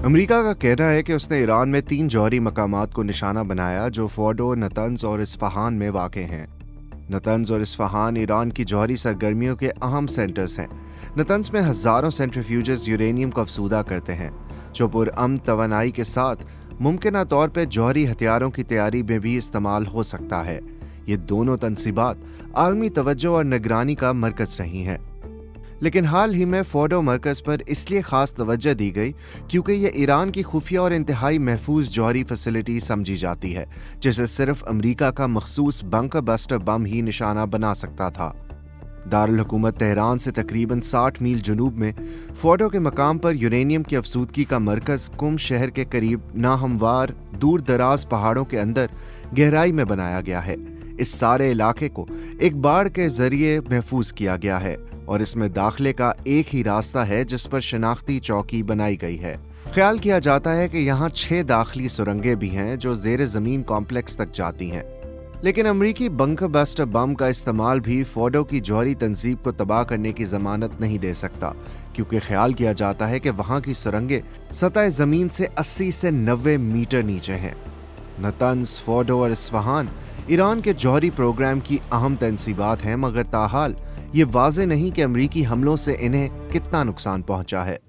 America का कहना है कि उसने ईरान में 3 जौहरी मकामात को निशाना बनाया जो फोर्डो, नतंज और इस्फहान में वाक़ हैं। नतंज और इस्फहान ईरान की जौहरी सरगर्मियों के अहम सेंटर्स हैं। नतंज में हज़ारों सेंट्रीफ्यूजेस यूरेनियम को अफसूदा करते हैं जो पुरअमन तवानाई के साथ मुमकिना तौर पर जौहरी हथियारों की तैयारी में भी इस्तेमाल हो सकता है। ये दोनों तनसीबात आलमी तवज्जो और निगरानी का मरकज़ रही हैं। लेकिन हाल ही में फोर्डो मरकज़ पर इसलिए खास तवज्जो दी गई क्योंकि यह ईरान की खुफिया और इंतहाई महफूज जौहरी फैसिलिटी समझी जाती है जिसे सिर्फ अमरीका का मखसूस बंकर बस्टर बम ही निशाना बना सकता था। दारुल हुकूमत तेहरान से तकरीबन 60 मील जनूब में फोर्डो के मकाम पर यूरेनियम की अफसूदगी का मरकज़ कुम शहर के करीब नाहमवार दूर दराज पहाड़ों के अंदर गहराई में बनाया गया है। इस सारे इलाके को एक बाड़ के जरिए महफूज किया गया है और इसमें दाखिले का एक ही रास्ता है जिस पर शनाख्ती चौकी बनाई गई है। ख्याल किया जाता है कि यहाँ 6 दाखिली सुरंगें भी हैं जो ज़ेर ज़मीन कॉम्प्लेक्स तक जाती हैं। लेकिन अमरीकी बंकर बस्टर बम का इस्तेमाल भी फोर्डो की जौहरी तंजीब को तबाह करने की जमानत नहीं दे सकता क्योंकि ख्याल किया जाता है कि वहाँ की सुरंगें सतह ज़मीन से 80 से 90 मीटर नीचे हैं। नतंज, फोर्डो और इस्फहान ईरान के जौहरी प्रोग्राम की अहम तनसीबात हैं, मगर ताहाल ये वाज़े नहीं कि अमरीकी हमलों से इन्हें कितना नुकसान पहुंचा है।